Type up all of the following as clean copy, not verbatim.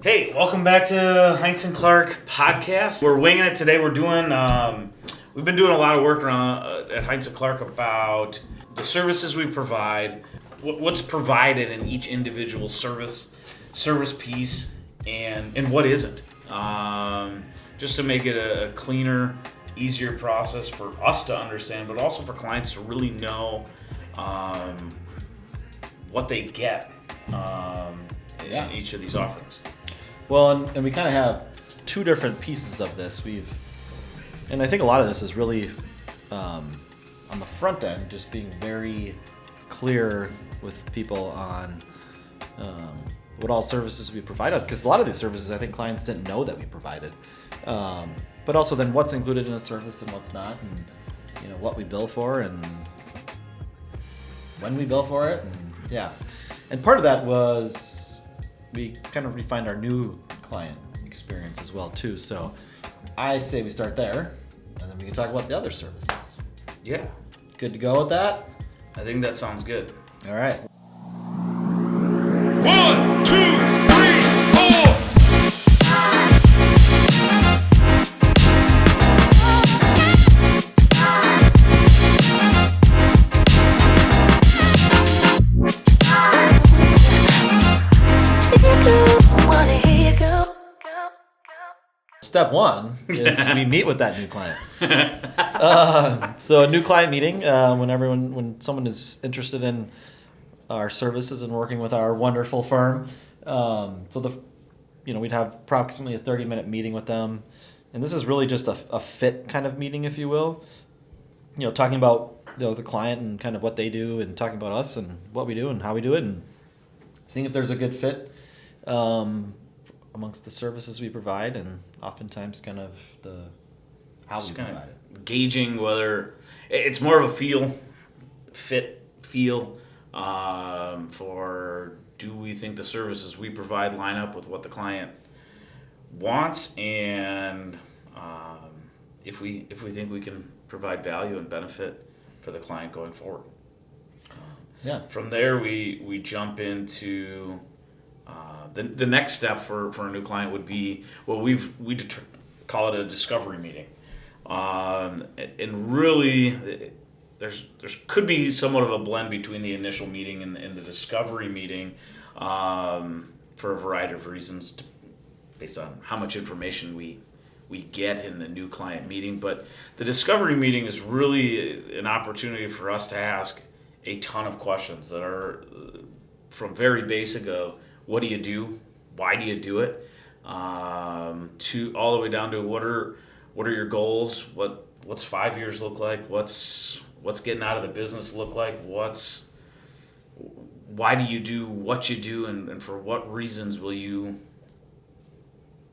Hey, welcome back to Heintz Clark podcast. We're winging it today. We've been doing a lot of work around at Heintz Clark about the services we provide, what's provided in each individual service piece, and what isn't. Just to make it a cleaner, easier process for us to understand, but also for clients to really know what they get in each of these offerings. Well, and we kind of have two different pieces of this. And I think a lot of this is really on the front end, just being very clear with people on what all services we provide. Because a lot of these services, I think clients didn't know that we provided. But also then what's included in a service and what's not, and what we bill for and when we bill for it, and part of that was we kind of refined our new client experience as well too. So I say we start there, and then we can talk about the other services. Yeah. Good to go with that? I think that sounds good. All right. 1, 2, 3, 4. Step one is we meet with that new client. So a new client meeting, when someone is interested in our services and working with our wonderful firm. We'd have approximately a 30-minute meeting with them, and this is really just a fit kind of meeting, if you will. Talking about the client and kind of what they do, and talking about us and what we do and how we do it, and seeing if there's a good fit amongst the services we provide, and oftentimes kind of how we provide it. Gauging whether it's more of a feel for, do we think the services we provide line up with what the client wants, and if we think we can provide value and benefit for the client going forward. From there, we jump into the next step for a new client would be call it a discovery meeting, and really there's could be somewhat of a blend between the initial meeting and the discovery meeting, for a variety of reasons, based on how much information we get in the new client meeting. But the discovery meeting is really an opportunity for us to ask a ton of questions that are from very basic of what do you do, why do you do it, to all the way down to what are your goals, what's 5 years look like, what's getting out of the business look like, why do you do what you do, and for what reasons will you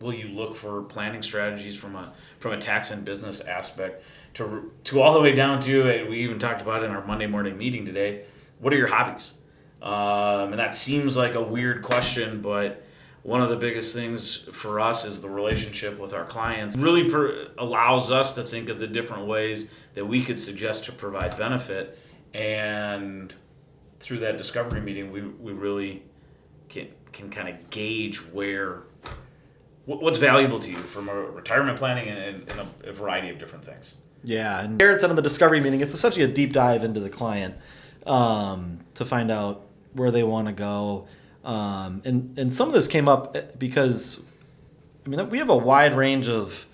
look for planning strategies from a tax and business aspect, to all the way down to, we even talked about it in our Monday morning meeting today, what are your hobbies? And that seems like a weird question, but one of the biggest things for us is the relationship with our clients. Really allows us to think of the different ways that we could suggest to provide benefit, and through that discovery meeting, we really can kind of gauge what's valuable to you from a retirement planning and a variety of different things. Yeah, and here it's on the discovery meeting. It's essentially a deep dive into the client to find out where they want to go. And some of this came up because, we have a wide range of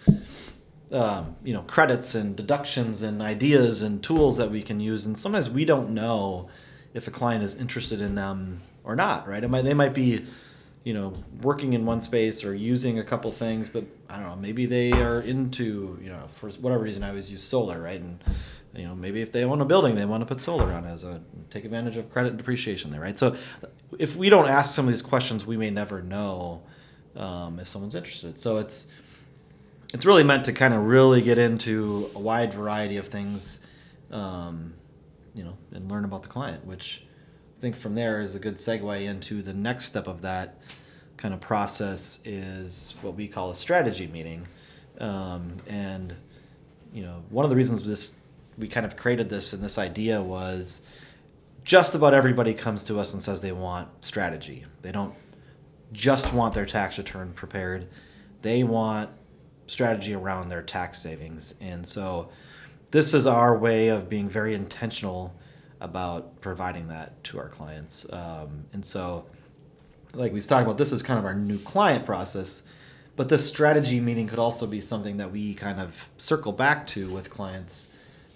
credits and deductions and ideas and tools that we can use, and sometimes we don't know if a client is interested in them or not, right? They might be working in one space or using a couple things, but I don't know, maybe they are into, for whatever reason, I always use solar, right? And maybe if they own a building, they want to put solar on take advantage of credit and depreciation there, right? So if we don't ask some of these questions, we may never know if someone's interested. So it's really meant to kind of really get into a wide variety of things, and learn about the client, which I think from there is a good segue into the next step of that kind of process, is what we call a strategy meeting. And one of the reasons we kind of created this, and this idea was just about everybody comes to us and says they want strategy. They don't just want their tax return prepared. They want strategy around their tax savings. And so this is our way of being very intentional about providing that to our clients. And so, like we was talking about, this is kind of our new client process, but this strategy meeting could also be something that we kind of circle back to with clients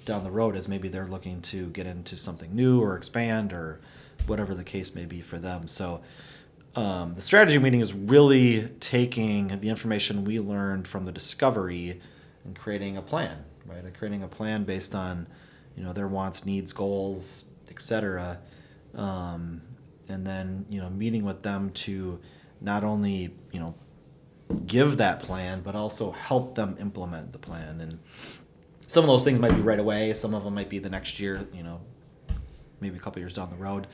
down the road as maybe they're looking to get into something new or expand or whatever the case may be for them. So the strategy meeting is really taking the information we learned from the discovery and creating a plan, right? Creating a plan based on, their wants, needs, goals, etc. And then, meeting with them to not only, give that plan, but also help them implement the plan. And some of those things might be right away. Some of them might be the next year, maybe a couple years down the road.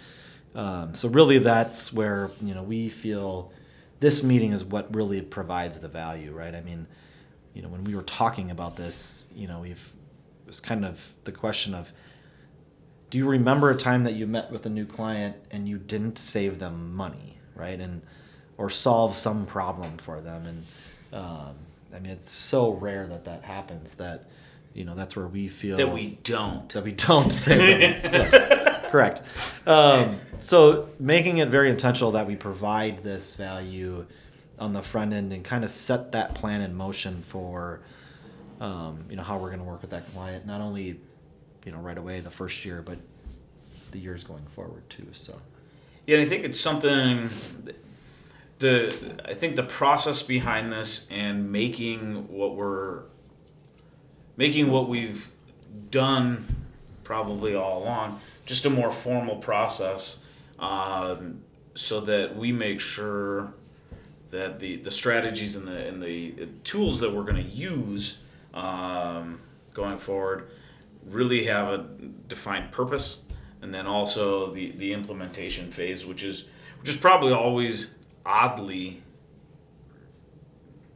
So really that's where, we feel this meeting is what really provides the value, right? I mean, when we were talking about this, it was kind of the question of, do you remember a time that you met with a new client and you didn't save them money, right? Or solve some problem for them. And I mean, it's so rare that happens that, that's where we feel that we don't save them. Yes, correct. So making it very intentional that we provide this value on the front end and kind of set that plan in motion for, how we're going to work with that client, not only, right away the first year, but the years going forward too. So, yeah, and I think it's something. I think the process behind this and making what we've done probably all along just a more formal process, so that we make sure that the strategies and the tools that we're going to use going forward really have a defined purpose, and then also the implementation phase, which is probably always oddly,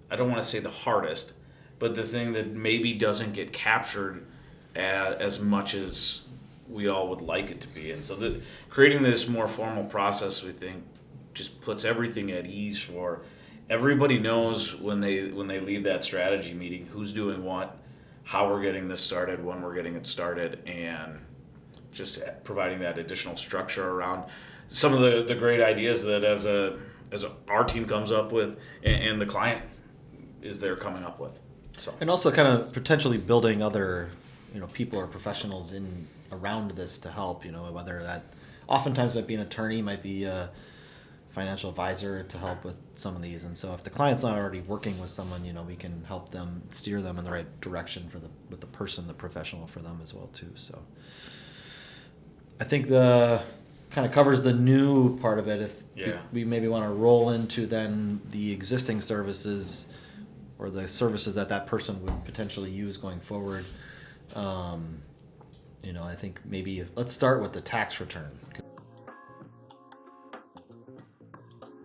I don't want to say the hardest, but the thing that maybe doesn't get captured as much as we all would like it to be. And so creating this more formal process, we think, just puts everything at ease for everybody. Knows when they leave that strategy meeting who's doing what, how we're getting this started, when we're getting it started, and just providing that additional structure around some of the great ideas that as our team comes up with and the client is there coming up with. So, and also kind of potentially building other people or professionals in around this to help, whether that oftentimes might be an attorney, might be a financial advisor to help with some of these. And so if the client's not already working with someone, we can help them, steer them in the right direction with the person, the professional for them as well too. So I think the kind of covers the new part of it. If we maybe want to roll into then the existing services or the services that person would potentially use going forward, I think maybe let's start with the tax return.